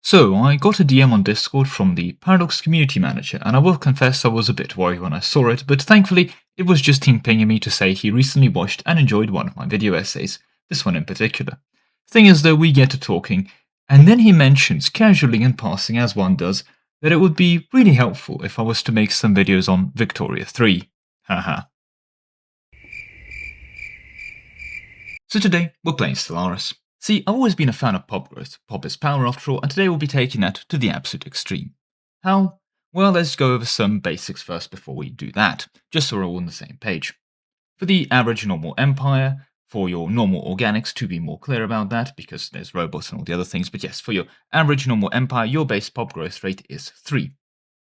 So, I got a DM on Discord from the Paradox community manager, and I will confess I was a bit worried when I saw it, but thankfully it was just him pinging me to say he recently watched and enjoyed one of my video essays, this one in particular. Thing is though, we get to talking, and then he mentions, casually in passing as one does, that it would be really helpful if I was to make some videos on Victoria 3. Haha. So today, we're playing Stellaris. See, I've always been a fan of pop growth. Pop is power after all, and today we'll be taking that to the absolute extreme. How? Well, let's go over some basics first before we do that, just so we're all on the same page. For the average normal empire, for your normal organics, to be more clear about that, because there's robots and all the other things, but yes, for your average normal empire, your base pop growth rate is 3.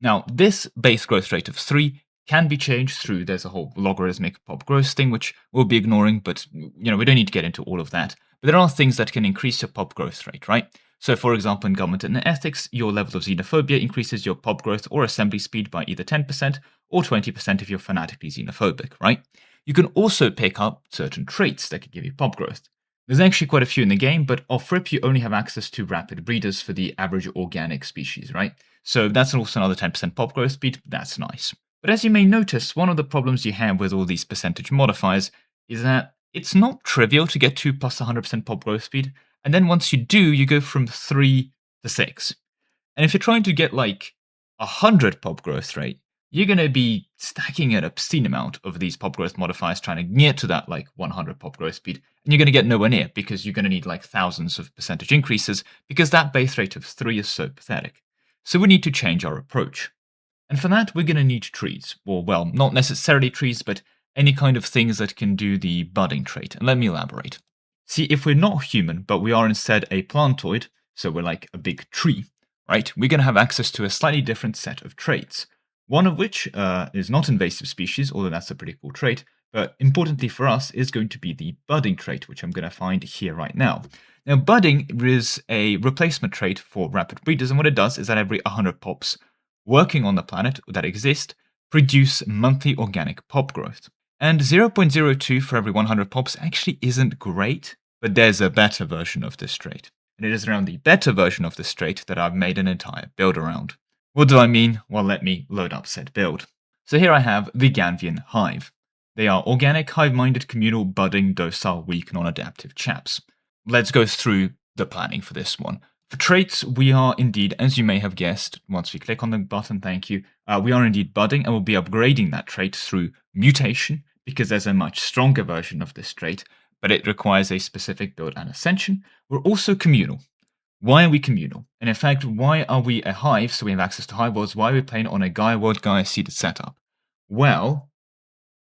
Now, this base growth rate of 3 can be changed through, there's a whole logarithmic pop growth thing, which we'll be ignoring, but we don't need to get into all of that. But there are things that can increase your pop growth rate, right? So for example, in government and ethics, your level of xenophobia increases your pop growth or assembly speed by either 10% or 20% if you're fanatically xenophobic, right? You can also pick up certain traits that can give you pop growth. There's actually quite a few in the game, but off rip you only have access to rapid breeders for the average organic species, right? So that's also another 10% pop growth speed, that's nice. But as you may notice, one of the problems you have with all these percentage modifiers is that it's not trivial to get to plus 100% pop growth speed, and then once you do, you go from 3 to 6. And if you're trying to get like 100 pop growth rate, you're going to be stacking an obscene amount of these pop growth modifiers trying to get to that like 100 pop growth speed, and you're going to get nowhere near because you're going to need like thousands of percentage increases because that base rate of 3 is so pathetic. So we need to change our approach. And for that, we're going to need trees. Or, well, not necessarily trees, but any kind of things that can do the budding trait. And let me elaborate. See, if we're not human, but we are instead a plantoid, so we're like a big tree, right? We're going to have access to a slightly different set of traits. One of which is not invasive species, although that's a pretty cool trait. But importantly for us is going to be the budding trait, which I'm going to find here right now. Now, budding is a replacement trait for rapid breeders, and what it does is that every 100 pops working on the planet that exist produce monthly organic pop growth. And 0.02 for every 100 pops actually isn't great, but there's a better version of this trait. And it is around the better version of this trait that I've made an entire build around. What do I mean? Well, let me load up said build. So here I have the Ganvian Hive. They are organic, hive-minded, communal, budding, docile, weak, non-adaptive chaps. Let's go through the planning for this one. For traits, we are indeed, as you may have guessed, once we click on the button, thank you, we are indeed budding and we'll be upgrading that trait through mutation, because there's a much stronger version of this trait, but it requires a specific build and ascension. We're also communal. Why are we communal? And in fact, why are we a hive, so we have access to hive worlds? Why are we playing on a Gaia world, Gaia seeded setup? Well,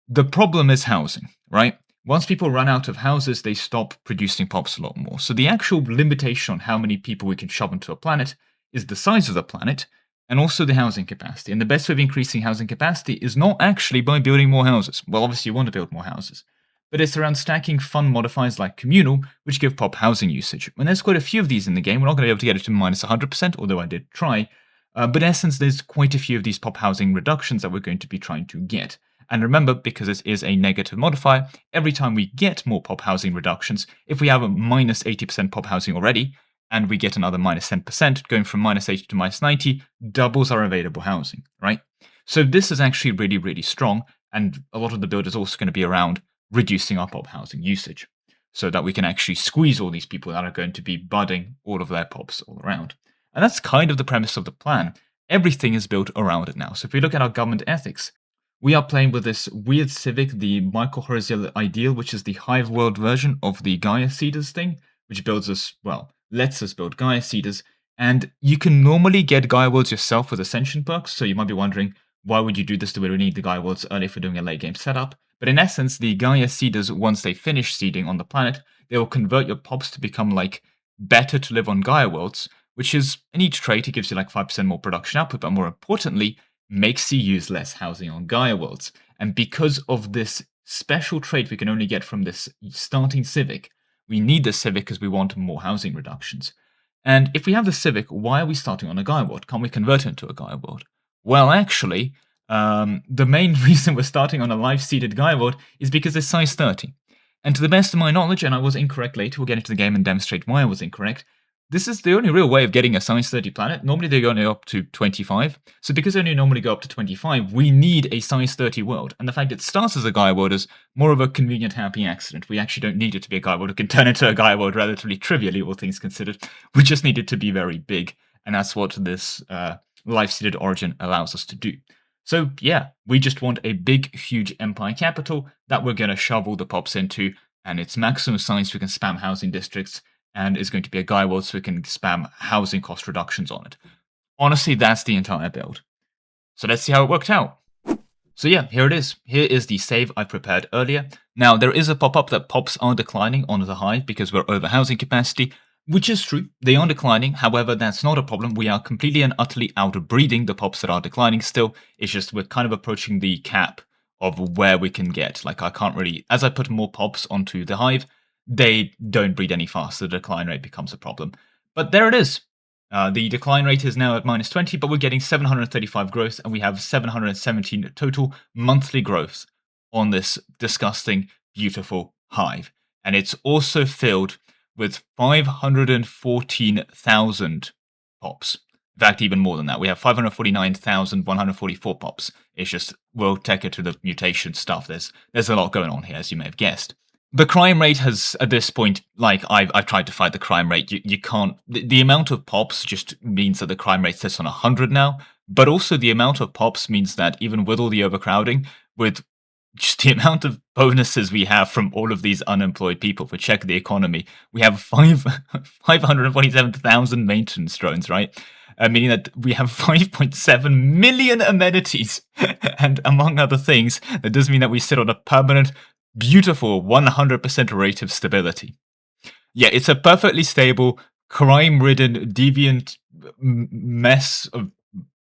the problem is housing, right? Once people run out of houses, they stop producing pops a lot more. So the actual limitation on how many people we can shove into a planet is the size of the planet and also the housing capacity. And the best way of increasing housing capacity is not actually by building more houses. Well, obviously you want to build more houses, but it's around stacking fun modifiers like communal, which give pop housing usage. And there's quite a few of these in the game. We're not going to be able to get it to minus 100%, although I did try. But in essence, there's quite a few of these pop housing reductions that we're going to be trying to get. And remember, because this is a negative modifier, every time we get more pop housing reductions, if we have a minus 80% pop housing already, and we get another minus 10%, going from minus 80 to minus 90, doubles our available housing, right? So this is actually really, really strong, and a lot of the build is also going to be around reducing our pop housing usage, so that we can actually squeeze all these people that are going to be budding all of their pops all around. And that's kind of the premise of the plan. Everything is built around it now. So if we look at our government ethics, we are playing with this weird civic, the Mycorrhizal Ideal, which is the Hive World version of the Gaia Seeders thing, which builds us, well, lets us build Gaia Seeders. And you can normally get Gaia Worlds yourself with Ascension perks, so you might be wondering, why would you do this? Do we really need the Gaia Worlds early if we're doing a late game setup? But in essence, the Gaia Seeders, once they finish seeding on the planet, they will convert your pops to become like better to live on Gaia Worlds, which is, in each trait, it gives you like 5% more production output, but more importantly, makes you use less housing on Gaia worlds. And because of this special trait we can only get from this starting civic, we need the civic because we want more housing reductions. And if we have the civic, why are we starting on a Gaia world? Can't we convert it into a Gaia world? Well, actually, the main reason we're starting on a live-seeded Gaia world is because it's size 30. And to the best of my knowledge, and I was incorrect later, we'll get into the game and demonstrate why I was incorrect, This is the only real way of getting a size 30 planet. Normally they go only up to 25. So because they only normally go up to 25, we need a size 30 world. And the fact it starts as a Gaia world is more of a convenient happy accident. We actually don't need it to be a Gaia world. It can turn into a Gaia world relatively trivially, all things considered. We just need it to be very big. And that's what this life-seeded origin allows us to do. So yeah, we just want a big, huge empire capital that we're going to shovel the pops into. And its maximum size, we can spam housing districts, and is going to be a Gaia world so we can spam housing cost reductions on it. Honestly, that's the entire build. So let's see how it worked out. So yeah, here it is. Here is the save I prepared earlier. Now, there is a pop-up that pops are declining on the Hive because we're over housing capacity, which is true. They are declining. However, that's not a problem. We are completely and utterly out of breeding the pops that are declining still. It's just we're kind of approaching the cap of where we can get. Like, I can't really, as I put more pops onto the Hive, they don't breed any faster. The decline rate becomes a problem. But there it is. The decline rate is now at -20, but we're getting 735 growth, and we have 717 total monthly growth on this disgusting, beautiful Hive. And it's also filled with 514,000 pops. In fact, even more than that. We have 549,144 pops. It's just, we'll take it to the mutation stuff. There's a lot going on here, as you may have guessed. The crime rate has, at this point, like, I've tried to fight the crime rate. You can't, the amount of pops just means that the crime rate sits on 100 now, but also the amount of pops means that even with all the overcrowding, with just the amount of bonuses we have from all of these unemployed people for check the economy, we have 547,000 maintenance drones, right? Meaning that we have 5.7 million amenities. And among other things, that does mean that we sit on a permanent, beautiful 100% rate of stability. Yeah, it's a perfectly stable, crime-ridden, deviant mess of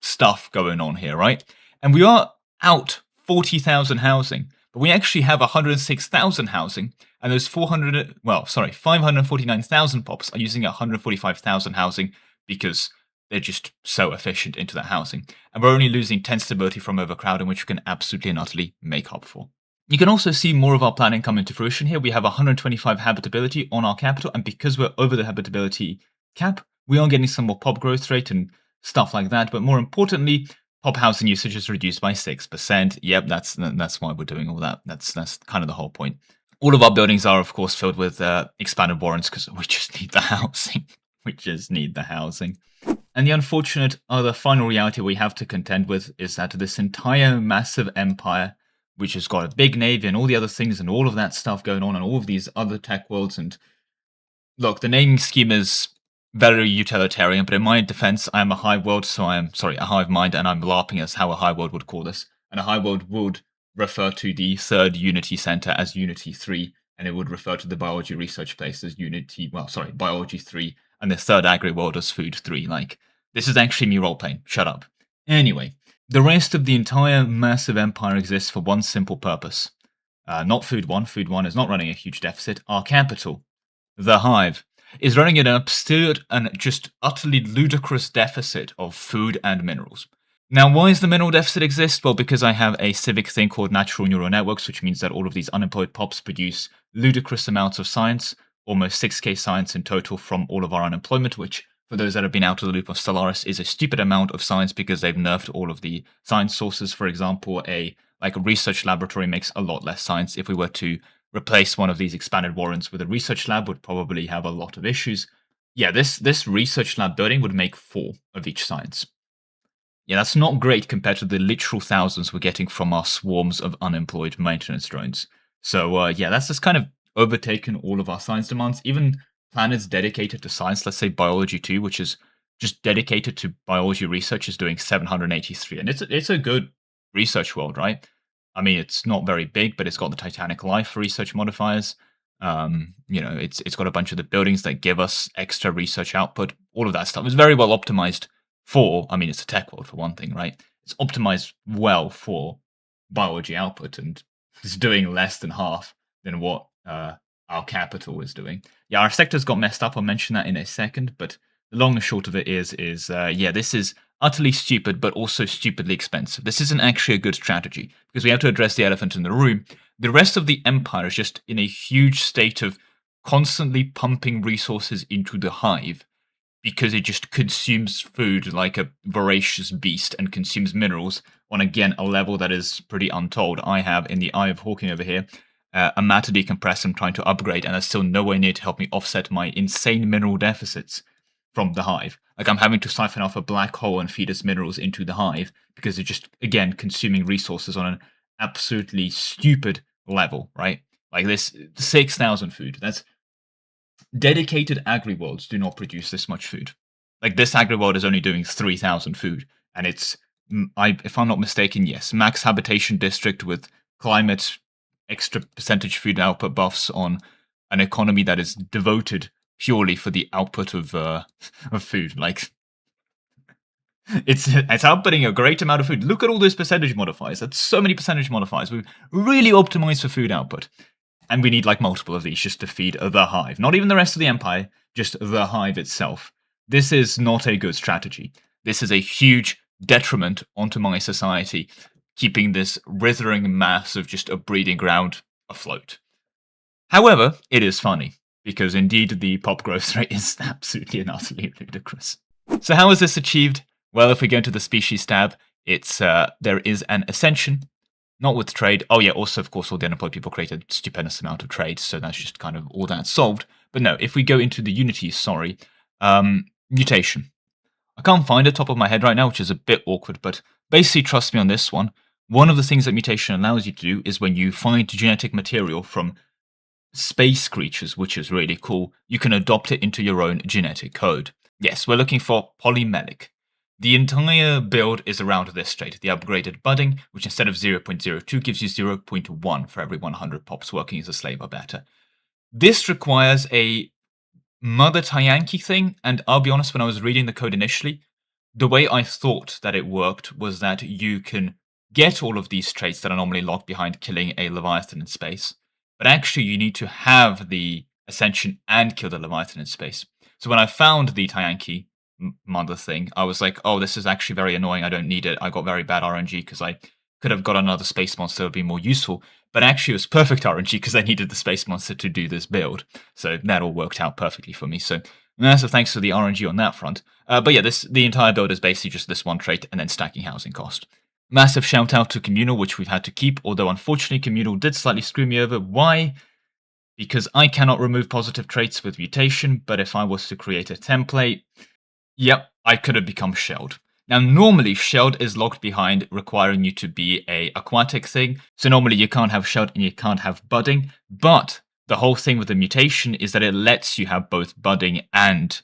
stuff going on here, right? And we are out 40,000 housing, but we actually have 106,000 housing, and those 549,000 pops are using 145,000 housing because they're just so efficient into that housing. And we're only losing 10 stability from overcrowding, which we can absolutely and utterly make up for. You can also see more of our planning come into fruition here. We have 125 habitability on our capital, and because we're over the habitability cap, we are getting some more pop growth rate and stuff like that. But more importantly, pop housing usage is reduced by 6%. Yep, that's why we're doing all that. That's kind of the whole point. All of our buildings are, of course, filled with expanded warrants because we just need the housing. We just need the housing. And the unfortunate other final reality we have to contend with is that this entire massive empire, which has got a big navy and all the other things and all of that stuff going on and all of these other tech worlds. And look, the naming scheme is very utilitarian, but in my defense, I am a Hive world, so a Hive mind, and I'm LARPing as how a Hive world would call this. And a Hive world would refer to the third Unity Center as Unity 3, and it would refer to the biology research place as Biology 3, and the third agri world as Food 3. Like, this is actually me role-playing. Shut up. Anyway, the rest of the entire massive empire exists for one simple purpose. Not Food 1. Food 1 is not running a huge deficit. Our capital, the Hive, is running an absurd and just utterly ludicrous deficit of food and minerals. Now, why does the mineral deficit exist? Well, because I have a civic thing called natural neural networks, which means that all of these unemployed pops produce ludicrous amounts of science, almost 6k science in total from all of our unemployment, which, for those that have been out of the loop of Stellairs, is a stupid amount of science because they've nerfed all of the science sources. For example, a research laboratory makes a lot less science. If we were to replace one of these expanded warrants with a research lab, would probably have a lot of issues. Yeah, this research lab building would make 4 of each science. Yeah, that's not great compared to the literal thousands we're getting from our swarms of unemployed maintenance drones. So yeah, that's just kind of overtaken all of our science demands. Even planets dedicated to science, let's say Biology 2, which is just dedicated to biology research, is doing 783. And it's a good research world, right? I mean, it's not very big, but it's got the Titanic Life research modifiers. It's got a bunch of the buildings that give us extra research output. All of that stuff is very well optimized for, I mean, it's a tech world for one thing, right? It's optimized well for biology output, and it's doing less than half than what our capital is doing. Yeah, our sectors got messed up. I'll mention that in a second, but the long and short of it is this is utterly stupid, but also stupidly expensive. This isn't actually a good strategy because we have to address the elephant in the room. The rest of the empire is just in a huge state of constantly pumping resources into the Hive because it just consumes food like a voracious beast and consumes minerals on, again, a level that is pretty untold. I have in the Eye of Hawking over here a matter decompress I'm trying to upgrade, and that's still nowhere near to help me offset my insane mineral deficits from the Hive. Like, I'm having to siphon off a black hole and feed its minerals into the Hive because it's just, again, consuming resources on an absolutely stupid level, right? Like this 6,000 food. That's dedicated agri-worlds do not produce this much food. Like, this agri-world is only doing 3,000 food, and it's, if I'm not mistaken, yes, max habitation district with climate, extra percentage food output buffs on an economy that is devoted purely for the output of food. Like, it's outputting a great amount of food. Look at all those percentage modifiers. That's so many percentage modifiers. We've really optimized for food output. And we need like multiple of these just to feed the Hive. Not even the rest of the Empire, just the Hive itself. This is not a good strategy. This is a huge detriment onto my society, keeping this withering mass of just a breeding ground afloat. However, it is funny, because indeed the pop growth rate is absolutely and utterly ludicrous. So how is this achieved? Well, if we go into the species tab, it's there is an ascension. Not with trade. Oh yeah, also, of course, all the unemployed people create a stupendous amount of trade, so that's just kind of all that solved. But no, if we go into the Unity, mutation. I can't find it top of my head right now, which is a bit awkward, but basically, trust me on this one. One of the things that mutation allows you to do is when you find genetic material from space creatures, which is really cool, you can adopt it into your own genetic code. Yes, we're looking for polymelic. The entire build is around this trait, the upgraded budding, which instead of 0.02 gives you 0.1 for every 100 pops working as a slave or better. This requires a mother Tyankey thing, and I'll be honest, when I was reading the code initially, the way I thought that it worked was that you can get all of these traits that are normally locked behind killing a Leviathan in space, but actually you need to have the Ascension and kill the Leviathan in space. So when I found the Tyankey mother thing, I was like, oh, this is actually very annoying. I don't need it. I got very bad RNG because I could have got another space monster that would be more useful. But actually, it was perfect RNG because I needed the space monster to do this build. So that all worked out perfectly for me. So massive thanks to the RNG on that front. But yeah, the entire build is basically just this one trait and then stacking housing cost. Massive shout out to Communal, which we've had to keep, although unfortunately Communal did slightly screw me over. Why? Because I cannot remove positive traits with mutation, but if I was to create a template, yep, I could have become shelled. Now, normally, shelled is locked behind, requiring you to be a aquatic thing. So normally you can't have shelled and you can't have budding. But the whole thing with the mutation is that it lets you have both budding and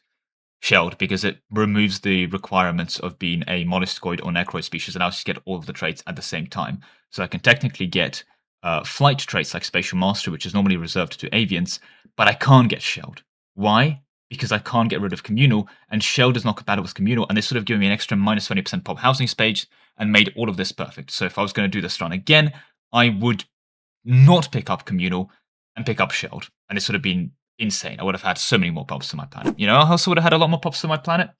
shelled because it removes the requirements of being a molluscoid or necroid species and allows you to get all of the traits at the same time. So I can technically get flight traits like Spatial Mastery, which is normally reserved to avians, but I can't get shelled. Why? Because I can't get rid of Communal, and shelled is not compatible with Communal, and they sort of given me an extra minus 20% pop housing space and made all of this perfect. So if I was going to do this run again, I would not pick up Communal and pick up shelled, and it's sort of been insane. I would have had so many more pops to my planet. You know, I also would have had a lot more pops to my planet.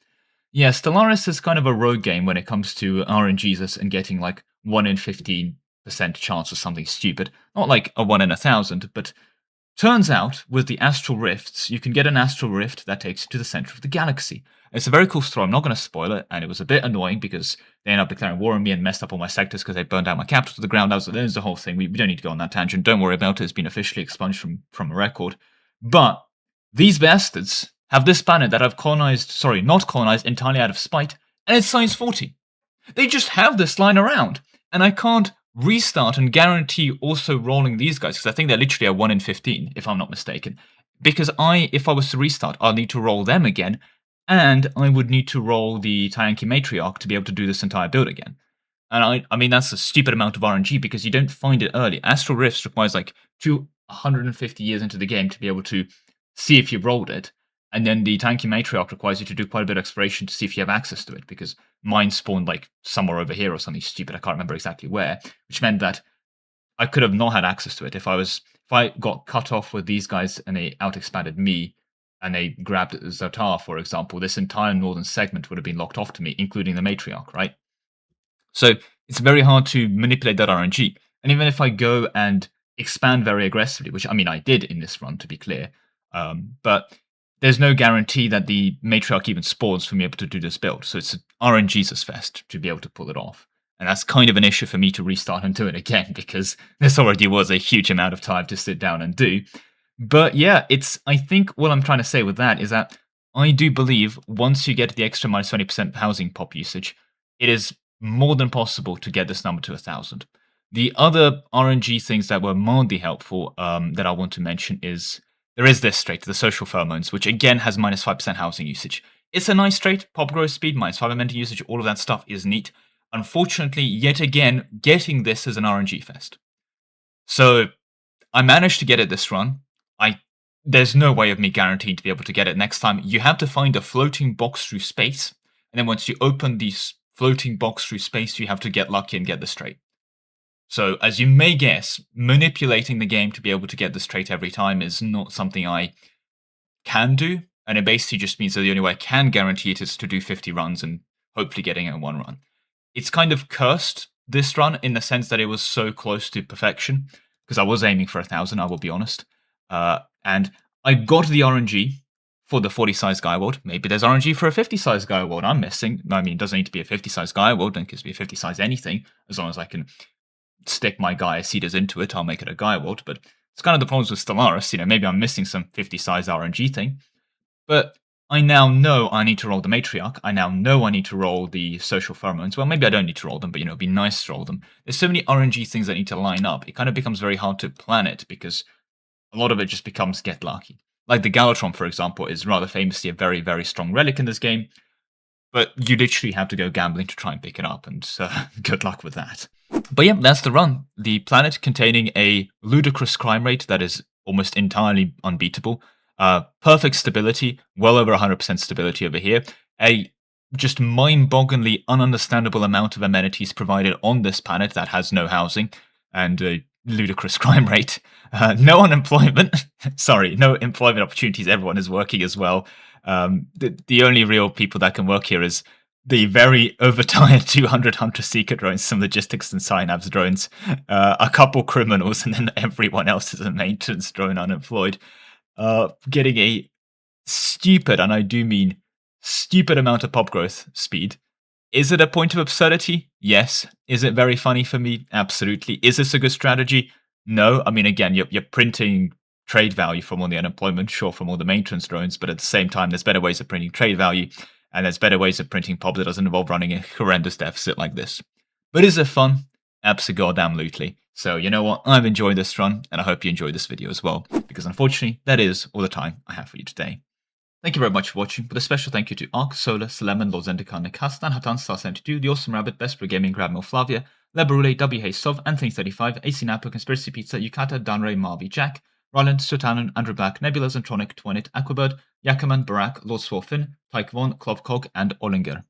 Yeah, Stellaris is kind of a rogue game when it comes to RNGs and getting like 1 in 15% chance of something stupid. Not like a 1 in 1,000, but turns out, with the Astral Rifts, you can get an Astral Rift that takes you to the center of the galaxy. It's a very cool story. I'm not going to spoil it, and it was a bit annoying because they ended up declaring war on me and messed up all my sectors because they burned out my capital to the ground. That was the whole thing. We don't need to go on that tangent. Don't worry about it. It's been officially expunged from a record. But these bastards have this planet that I've not colonized entirely out of spite, and it's size 40. They just have this lying around, and I can't restart and guarantee also rolling these guys because I think they're literally a 1 in 15 if I'm not mistaken, because if I was to restart, I'll need to roll them again, and I would need to roll the Tyankey Matriarch to be able to do this entire build again. And I mean that's a stupid amount of RNG because you don't find it early. Astral Rifts requires like 250 years into the game to be able to see if you've rolled it, and then the Tyankey Matriarch requires you to do quite a bit of exploration to see if you have access to it, because mine spawned like somewhere over here or something stupid. I can't remember exactly where, which meant that I could have not had access to it. If I got cut off with these guys and they out-expanded me, and they grabbed Zotar, for example, this entire northern segment would have been locked off to me, including the Matriarch, right? So it's very hard to manipulate that RNG. And even if I go and expand very aggressively, which I mean I did in this run, to be clear, but there's no guarantee that the matriarch even spawns for me able to do this build. So it's an RNGesus fest to be able to pull it off. And that's kind of an issue for me to restart and do it again, because this already was a huge amount of time to sit down and do. But yeah, I think what I'm trying to say with that is that I do believe once you get the extra minus 20% housing pop usage, it is more than possible to get this number to 1,000. The other RNG things that were mildly helpful that I want to mention is there is this trait, the social pheromones, which again has minus 5% housing usage. It's a nice trait, pop growth speed, minus 5 momentum usage, all of that stuff is neat. Unfortunately, yet again, getting this is an RNG fest. So I managed to get it this run. There's no way of me guaranteeing to be able to get it next time. You have to find a floating box through space, and then once you open this floating box through space, you have to get lucky and get this trait. So, as you may guess, manipulating the game to be able to get this trait every time is not something I can do, and it basically just means that the only way I can guarantee it is to do 50 runs and hopefully getting it in one run. It's kind of cursed, this run, in the sense that it was so close to perfection, because I was aiming for 1,000, I will be honest. And I got the RNG for the 40-size Gaia world. Maybe there's RNG for a 50-size Gaia world I'm missing. I mean, it doesn't need to be a 50-size Gaia world, it can be a 50-size anything, as long as I can stick my Gaia seeders into it, I'll make it a Gaia world. But it's kind of the problems with Stellaris, maybe I'm missing some 50-size RNG thing. But I now know I need to roll the matriarch. I now know I need to roll the social pheromones. Well, maybe I don't need to roll them, but it'd be nice to roll them. There's so many RNG things that need to line up. It kind of becomes very hard to plan it because a lot of it just becomes get lucky. Like the Galatron, for example, is rather famously a very, very strong relic in this game, but you literally have to go gambling to try and pick it up, and good luck with that. But yeah, that's the run. The planet containing a ludicrous crime rate that is almost entirely unbeatable. Perfect stability, well over 100% stability over here. A just mind-bogglingly ununderstandable amount of amenities provided on this planet that has no housing, and a ludicrous crime rate. No unemployment. Sorry, no employment opportunities. Everyone is working as well. The only real people that can work here is the very overtired 200 Hunter Seeker drones, some logistics and synapse drones, a couple criminals, and then everyone else is a maintenance drone unemployed. Getting a stupid, and I do mean stupid amount of pop growth speed. Is it a point of absurdity? Yes. Is it very funny for me? Absolutely. Is this a good strategy? No. I mean, again, you're printing trade value from all the unemployment, sure, from all the maintenance drones, but at the same time, there's better ways of printing trade value, and there's better ways of printing pop that doesn't involve running a horrendous deficit like this. But is it fun? Abso-goddamn-lutely. So, you know what? I've enjoyed this run, and I hope you enjoyed this video as well, because unfortunately, that is all the time I have for you today. Thank you very much for watching, with a special thank you to Ark, Solus, Lemon, Lozendika, Nikastan, Hatan, Star72, The Awesome Rabbit, Best for Gaming, Grabmil, Flavia, Leberule, W. Sov, Anthony35, AC Napa, Conspiracy Pizza, Yukata, Danray, Marvi, Jack, Roland, Sotanen, Andrew Black, Nebula, Zentronic, Twinit, Aquabird, Yakaman, Barak, Lord Swarfin, Taekvon, Klovkog, and Ollinger.